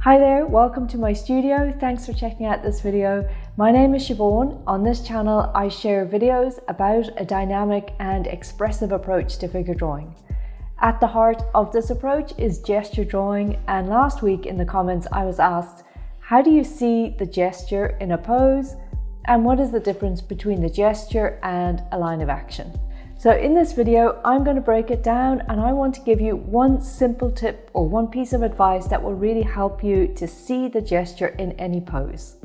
Hi there, welcome to my studio. Thanks for checking out this video. My name is Siobhan. On this channel, I share videos about a dynamic and expressive approach to figure drawing. At the heart of this approach is gesture drawing, and last week in the comments I was asked, how do you see the gesture in a pose, and what is the difference between the gesture and a line of action? So in this video, I'm going to break it down, and I want to give you one simple tip or one piece of advice that will really help you to see the gesture in any pose.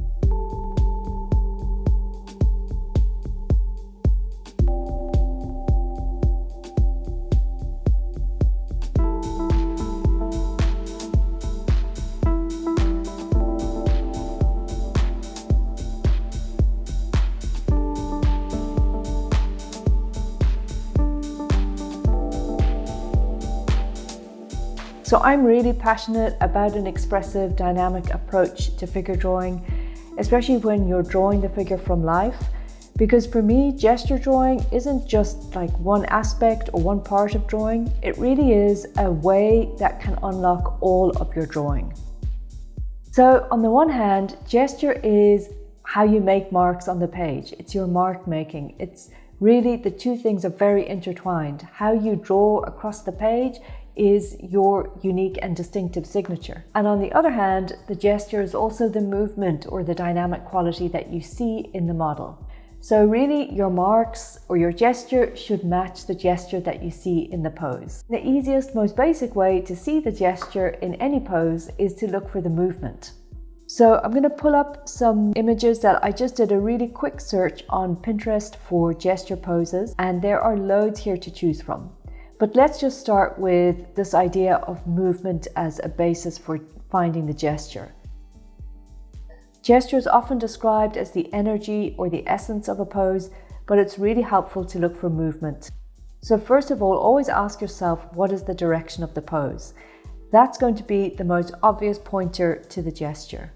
So I'm really passionate about an expressive, dynamic approach to figure drawing, especially when you're drawing the figure from life, because for me, gesture drawing isn't just like one aspect or one part of drawing. It really is a way that can unlock all of your drawing. So on the one hand, gesture is how you make marks on the page. It's your mark making. It's really the two things are very intertwined. How you draw across the page is your unique and distinctive signature. And on the other hand, the gesture is also the movement or the dynamic quality that you see in the model. So really your marks or your gesture should match the gesture that you see in the pose. The easiest, most basic way to see the gesture in any pose is to look for the movement. So I'm going to pull up some images that I just did a really quick search on Pinterest for gesture poses, and there are loads here to choose from. But let's just start with this idea of movement as a basis for finding the gesture. Gesture is often described as the energy or the essence of a pose, but it's really helpful to look for movement. So first of all, always ask yourself, what is the direction of the pose? That's going to be the most obvious pointer to the gesture.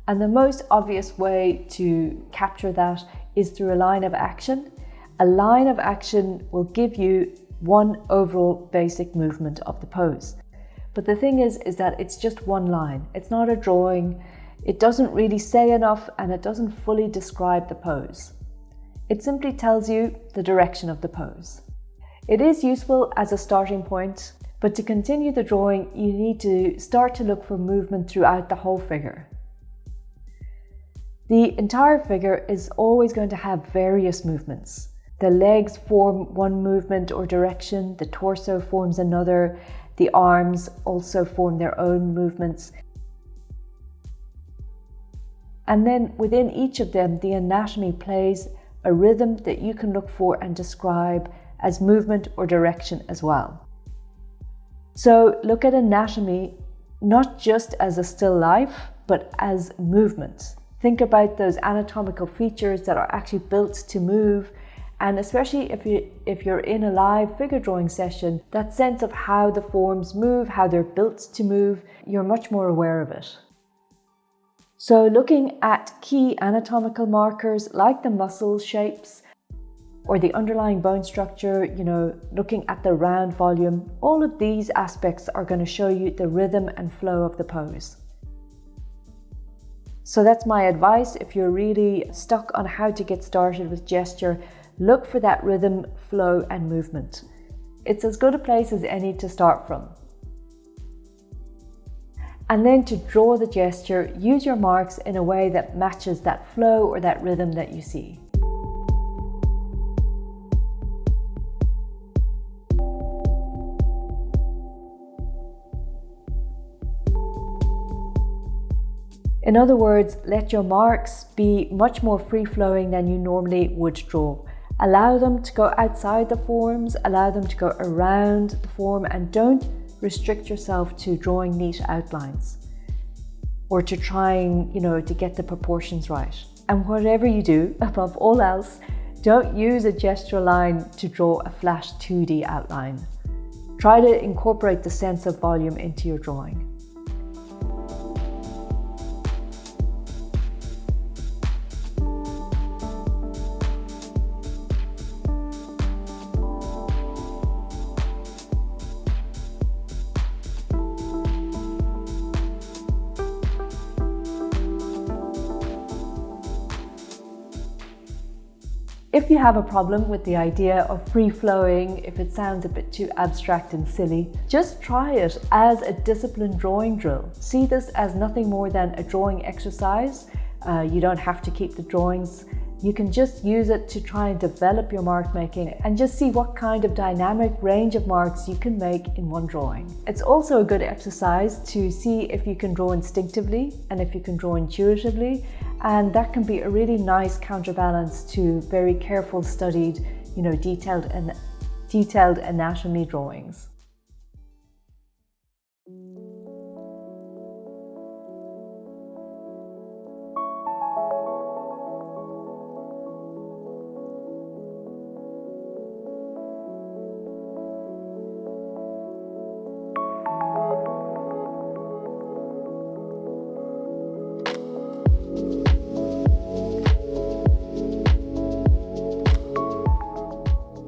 And the most obvious way to capture that is through a line of action. A line of action will give you one overall basic movement of the pose. But the thing is that it's just one line. It's not a drawing. It doesn't really say enough, and it doesn't fully describe the pose. It simply tells you the direction of the pose. It is useful as a starting point, but to continue the drawing, you need to start to look for movement throughout the whole figure. The entire figure is always going to have various movements. The legs form one movement or direction, the torso forms another, the arms also form their own movements. And then within each of them, the anatomy plays a rhythm that you can look for and describe as movement or direction as well. So look at anatomy not just as a still life, but as movement. Think about those anatomical features that are actually built to move. And especially if you're in a live figure drawing session, that sense of how the forms move, how they're built to move, you're much more aware of it. So looking at key anatomical markers like the muscle shapes or the underlying bone structure, looking at the round volume, all of these aspects are going to show you the rhythm and flow of the pose. So that's my advice if you're really stuck on how to get started with gesture. Look for that rhythm, flow, and movement. It's as good a place as any to start from. And then to draw the gesture, use your marks in a way that matches that flow or that rhythm that you see. In other words, let your marks be much more free-flowing than you normally would draw. Allow them to go outside the forms, allow them to go around the form, and don't restrict yourself to drawing neat outlines or to trying, to get the proportions right. And whatever you do, above all else, don't use a gesture line to draw a flat 2D outline. Try to incorporate the sense of volume into your drawing. If you have a problem with the idea of free-flowing, if it sounds a bit too abstract and silly, just try it as a disciplined drawing drill. See this as nothing more than a drawing exercise. You don't have to keep the drawings. You can just use it to try and develop your mark making and just see what kind of dynamic range of marks you can make in one drawing. It's also a good exercise to see if you can draw instinctively and if you can draw intuitively, and that can be a really nice counterbalance to very careful studied, detailed anatomy drawings.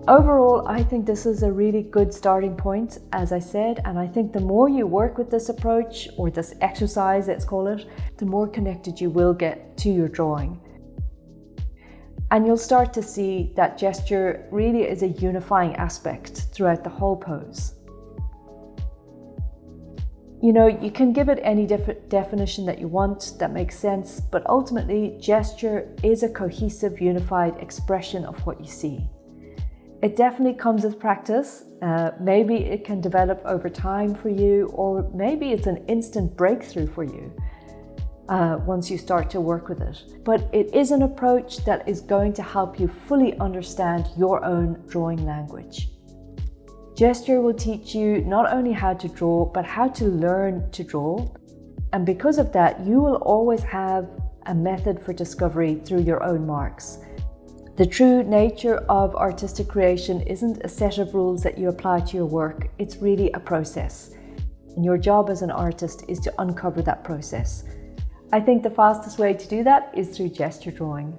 Overall, I think this is a really good starting point, as I said, and I think the more you work with this approach, or this exercise, let's call it, the more connected you will get to your drawing. And you'll start to see that gesture really is a unifying aspect throughout the whole pose. You can give it any definition that you want that makes sense, but ultimately, gesture is a cohesive, unified expression of what you see. It definitely comes with practice. Maybe it can develop over time for you, or maybe it's an instant breakthrough for you once you start to work with it. But it is an approach that is going to help you fully understand your own drawing language. Gesture will teach you not only how to draw, but how to learn to draw. And because of that, you will always have a method for discovery through your own marks. The true nature of artistic creation isn't a set of rules that you apply to your work, it's really a process. And your job as an artist is to uncover that process. I think the fastest way to do that is through gesture drawing.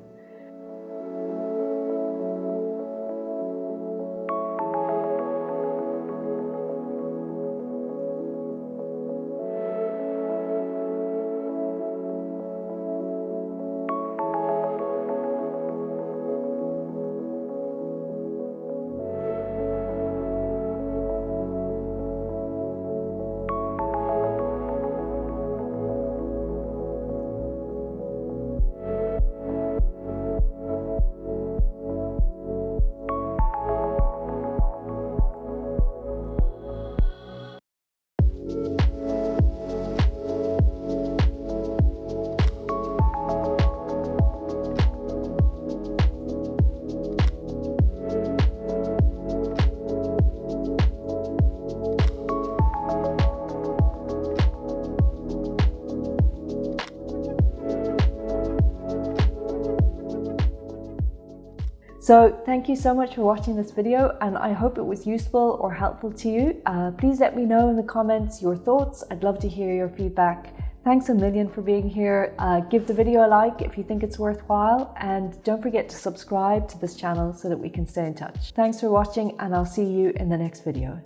So thank you so much for watching this video, and I hope it was useful or helpful to you. Please let me know in the comments your thoughts. I'd love to hear your feedback. Thanks a million for being here. Give the video a like if you think it's worthwhile, and don't forget to subscribe to this channel so that we can stay in touch. Thanks for watching, and I'll see you in the next video.